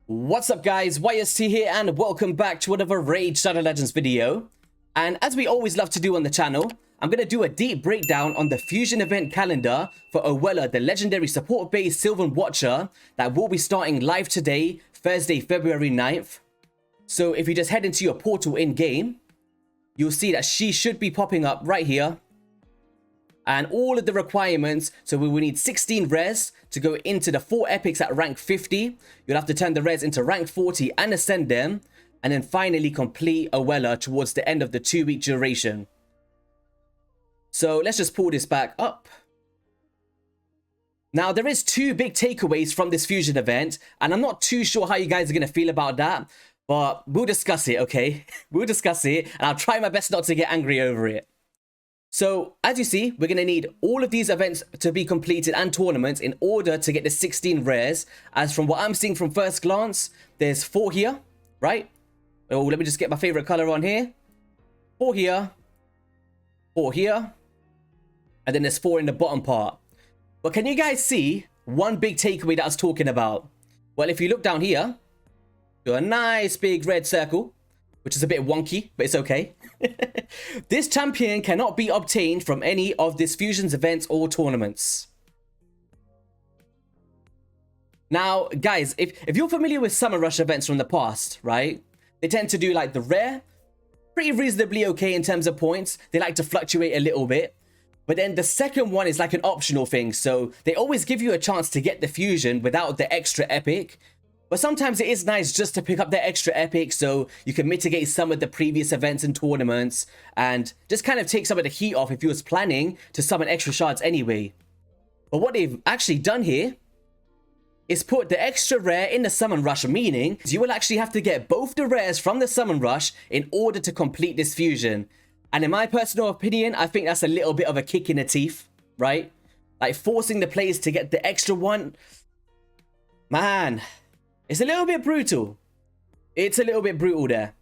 What's up guys, YST here and welcome back to another Raid Shadow Legends video. And as we always love to do on the channel, I'm going to do a deep breakdown on the Fusion event calendar for Oella, the legendary support-based Sylvan Watcher that will be starting live today, Thursday, February 9th. So if you just head into your portal in-game, you'll see that she should be popping up right here. And all of the requirements, so we will need 16 rares to go into the 4 epics at rank 50. You'll have to turn the rares into rank 40 and ascend them. And then finally complete Oella towards the end of the 2-week duration. So let's just pull this back up. Now there is 2 big takeaways from this Fusion event. And I'm not too sure how you guys are going to feel about that. But we'll discuss it, okay? We'll discuss it. And I'll try my best not to get angry over it. So, as you see, we're going to need all of these events to be completed and tournaments in order to get the 16 rares. As from what I'm seeing from first glance, there's 4 here, right? Oh, let me just get my favorite color on here. 4 here. 4 here. And then there's 4 in the bottom part. But can you guys see one big takeaway that I was talking about? Well, if you look down here, do a nice big red circle, which is a bit wonky, but it's okay. This champion cannot be obtained from any of this Fusion's events or tournaments. Now, guys, if you're familiar with Summer Rush events from the past, right? They tend to do like the rare, pretty reasonably okay in terms of points. They like to fluctuate a little bit. But then the second one is like an optional thing. So they always give you a chance to get the Fusion without the extra epic. But sometimes it is nice just to pick up the extra epic so you can mitigate some of the previous events and tournaments and just kind of take some of the heat off if you was planning to summon extra shards anyway. But what they've actually done here is put the extra rare in the summon rush, meaning you will actually have to get both the rares from the summon rush in order to complete this Fusion. And in my personal opinion, I think that's a little bit of a kick in the teeth, right? Like forcing the players to get the extra one. Man. It's a little bit brutal. It's a little bit brutal there.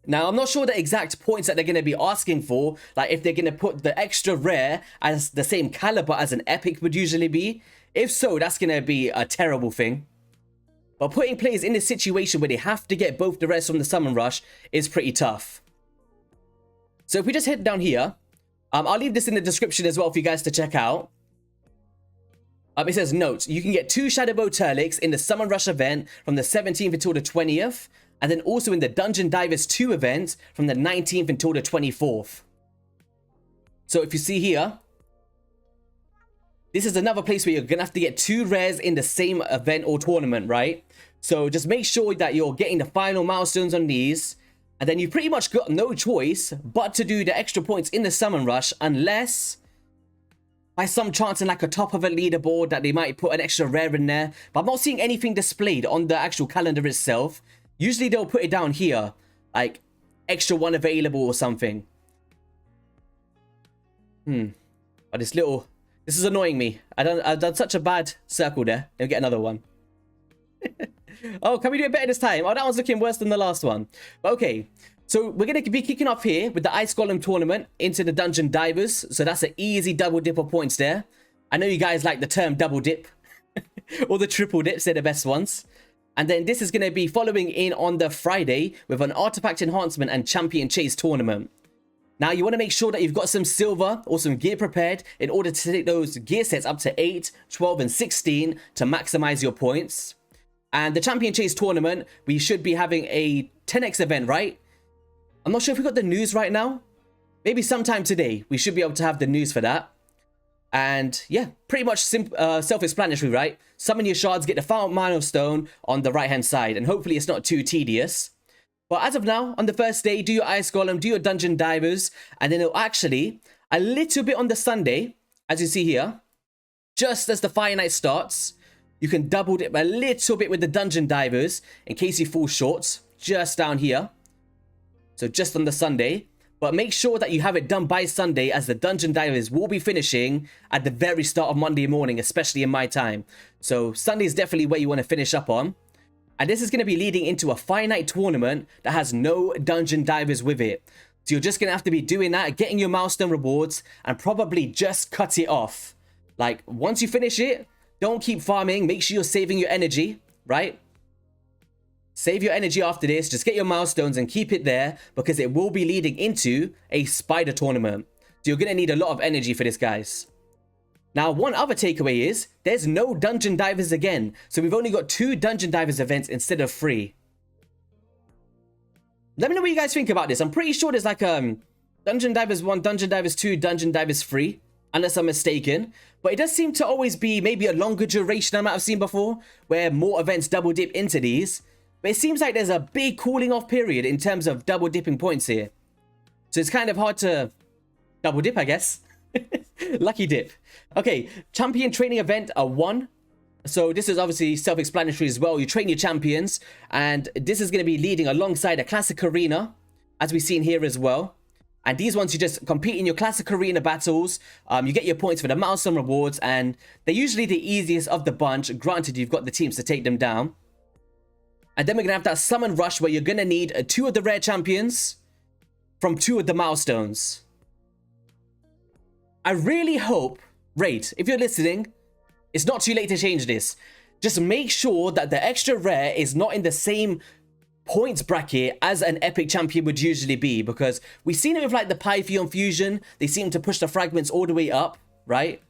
Now, I'm not sure the exact points that they're going to be asking for. Like, if they're going to put the extra rare as the same caliber as an epic would usually be. If so, that's going to be a terrible thing. But putting players in this situation where they have to get both the rares from the summon rush is pretty tough. So if we just head down here, I'll leave this in the description as well for you guys to check out. It says, note, you can get 2 Shadowbow Turlics in the Summon Rush event from the 17th until the 20th. And then also in the Dungeon Divers 2 event from the 19th until the 24th. So if you see here, this is another place where you're going to have to get 2 rares in the same event or tournament, right? So just make sure that you're getting the final milestones on these. And then you've pretty much got no choice but to do the extra points in the Summon Rush unless by some chance in like a top of a leaderboard that they might put an extra rare in there. But I'm not seeing anything displayed on the actual calendar itself. Usually they'll put it down here. Like extra 1 available or something. But this is annoying me. I've done such a bad circle there. I'll get another one. Oh, can we do it better this time? Oh, that one's looking worse than the last one. But okay. So we're going to be kicking off here with the Ice Golem tournament into the Dungeon Divers. So that's an easy double dip of points there. I know you guys like the term double dip. Or the triple dips, they're the best ones. And then this is going to be following in on the Friday with an Artifact Enhancement and Champion Chase tournament. Now you want to make sure that you've got some silver or some gear prepared in order to take those gear sets up to 8, 12 and 16 to maximize your points. And the Champion Chase tournament, we should be having a 10x event, right? I'm not sure if we got the news right now. Maybe sometime today we should be able to have the news for that. And yeah, pretty much self-explanatory, right? Summon your shards, get the final milestone on the right-hand side. And hopefully it's not too tedious. But as of now, on the first day, do your Ice Golem, do your Dungeon Divers. And then it'll actually, a little bit on the Sunday, as you see here, just as the Fire Night starts, you can double dip a little bit with the Dungeon Divers in case you fall short, just down here. So just on the Sunday, but make sure that you have it done by Sunday as the Dungeon Divers will be finishing at the very start of Monday morning, especially in my time. So Sunday is definitely where you want to finish up on. And this is going to be leading into a finite tournament that has no Dungeon Divers with it. So you're just going to have to be doing that, getting your milestone rewards and probably just cut it off. Like once you finish it, don't keep farming. Make sure you're saving your energy, right? Save your energy after this. Just get your milestones and keep it there because it will be leading into a spider tournament. So you're going to need a lot of energy for this, guys. Now, one other takeaway is there's no dungeon divers again. So we've only got 2 dungeon divers events instead of 3. Let me know what you guys think about this. I'm pretty sure there's like Dungeon Divers 1, Dungeon Divers 2, Dungeon Divers 3, unless I'm mistaken. But it does seem to always be maybe a longer duration I might have seen before, where more events double dip into these. But it seems like there's a big cooling off period in terms of double dipping points here. So it's kind of hard to double dip, I guess. Lucky dip. Okay, champion training event 1. So this is obviously self-explanatory as well. You train your champions, and this is going to be leading alongside a classic arena, as we've seen here as well. And these ones, you just compete in your classic arena battles. You get your points for the milestone rewards, and they're usually the easiest of the bunch. Granted, you've got the teams to take them down. And then we're going to have that summon rush where you're going to need 2 of the rare champions from 2 of the milestones. I really hope, Raid, if you're listening, it's not too late to change this. Just make sure that the extra rare is not in the same points bracket as an epic champion would usually be, because we've seen it with like the Pythion fusion. They seem to push the fragments all the way up, right?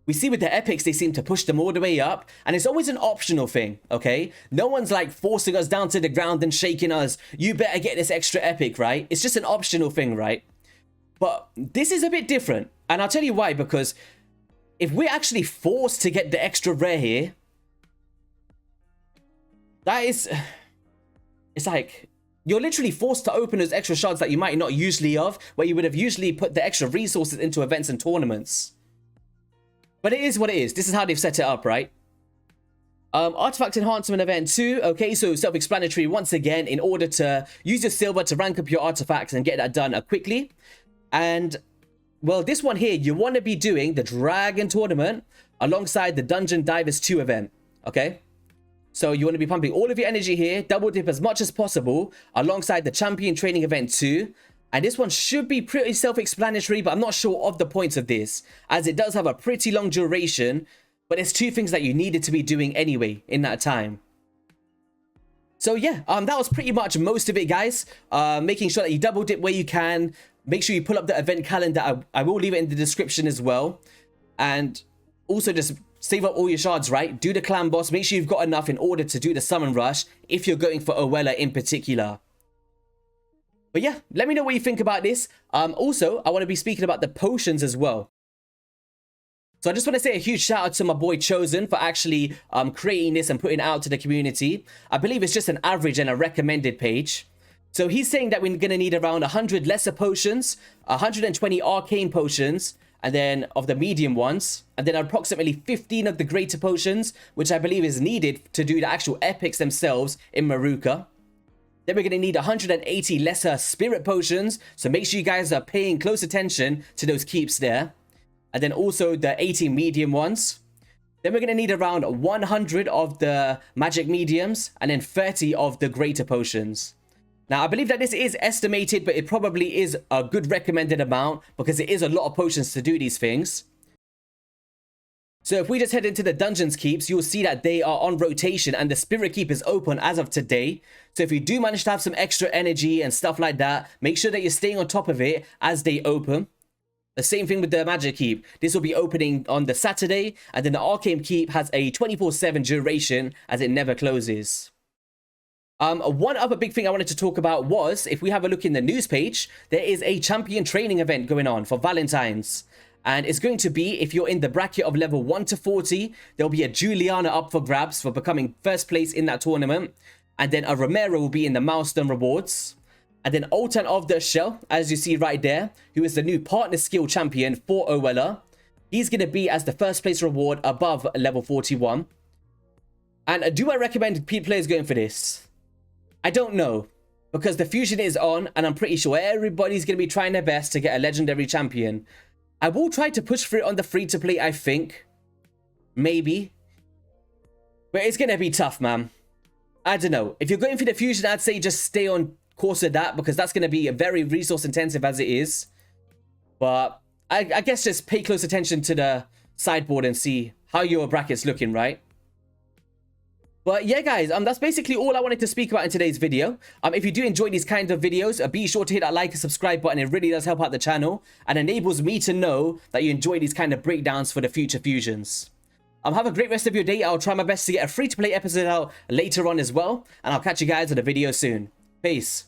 We see with the epics, they seem to push them all the way up, and it's always an optional thing, okay? No one's like forcing us down to the ground and shaking us. You better get this extra epic, right? It's just an optional thing, right? But this is a bit different, and I'll tell you why, because if we're actually forced to get the extra rare here, that is... It's like, you're literally forced to open those extra shards that you might not usually have, where you would have usually put the extra resources into events and tournaments. But it is what it is. This is how they've set it up, right? Artifact Enhancement Event 2. Okay, so self-explanatory once again, in order to use your silver to rank up your artifacts and get that done quickly. And... well, this one here, you want to be doing the Dragon Tournament alongside the Dungeon Divers 2 event, okay? So you want to be pumping all of your energy here, double dip as much as possible alongside the Champion Training Event 2. And this one should be pretty self-explanatory, but I'm not sure of the points of this, as it does have a pretty long duration, but there's 2 things that you needed to be doing anyway in that time. So yeah, that was pretty much most of it, guys. Making sure that you double dip where you can. Make sure you pull up the event calendar. I will leave it in the description as well. And also just save up all your shards, right? Do the clan boss. Make sure you've got enough in order to do the summon rush if you're going for Oella in particular. But yeah, let me know what you think about this. Also, I want to be speaking about the potions as well. So I just want to say a huge shout out to my boy Chosen for actually creating this and putting it out to the community. I believe it's just an average and a recommended page. So he's saying that we're going to need around 100 lesser potions, 120 arcane potions, and then of the medium ones, and then approximately 15 of the greater potions, which I believe is needed to do the actual epics themselves in Maruka. Then we're going to need 180 lesser spirit potions, so make sure you guys are paying close attention to those keeps there. And then also the 80 medium ones. Then we're going to need around 100 of the magic mediums, and then 30 of the greater potions. Now, I believe that this is estimated, but it probably is a good recommended amount because it is a lot of potions to do these things. So if we just head into the dungeons keeps, you'll see that they are on rotation and the spirit keep is open as of today. So if you do manage to have some extra energy and stuff like that, make sure that you're staying on top of it as they open. The same thing with the magic keep. This will be opening on the Saturday, and then the arcane keep has a 24/7 duration as it never closes. One other big thing I wanted to talk about was, if we have a look in the news page, there is a champion training event going on for Valentine's. And it's going to be, if you're in the bracket of level 1 to 40, there'll be a Juliana up for grabs for becoming first place in that tournament. And then a Romero will be in the milestone rewards. And then Altan of the Shell, as you see right there, who is the new partner skill champion for Oella. He's going to be as the first place reward above level 41. And do I recommend players going for this? I don't know, because the fusion is on, and I'm pretty sure everybody's going to be trying their best to get a legendary champion. I will try to push for it on the free-to-play, I think. Maybe. But it's going to be tough, man. I don't know. If you're going for the fusion, I'd say just stay on course with that, because that's going to be a very resource-intensive as it is. But I guess just pay close attention to the sideboard and see how your bracket's looking, right? But yeah, guys, that's basically all I wanted to speak about in today's video. If you do enjoy these kinds of videos, be sure to hit that like and subscribe button. It really does help out the channel and enables me to know that you enjoy these kind of breakdowns for the future fusions. Have a great rest of your day. I'll try my best to get a free-to-play episode out later on as well. And I'll catch you guys in a video soon. Peace.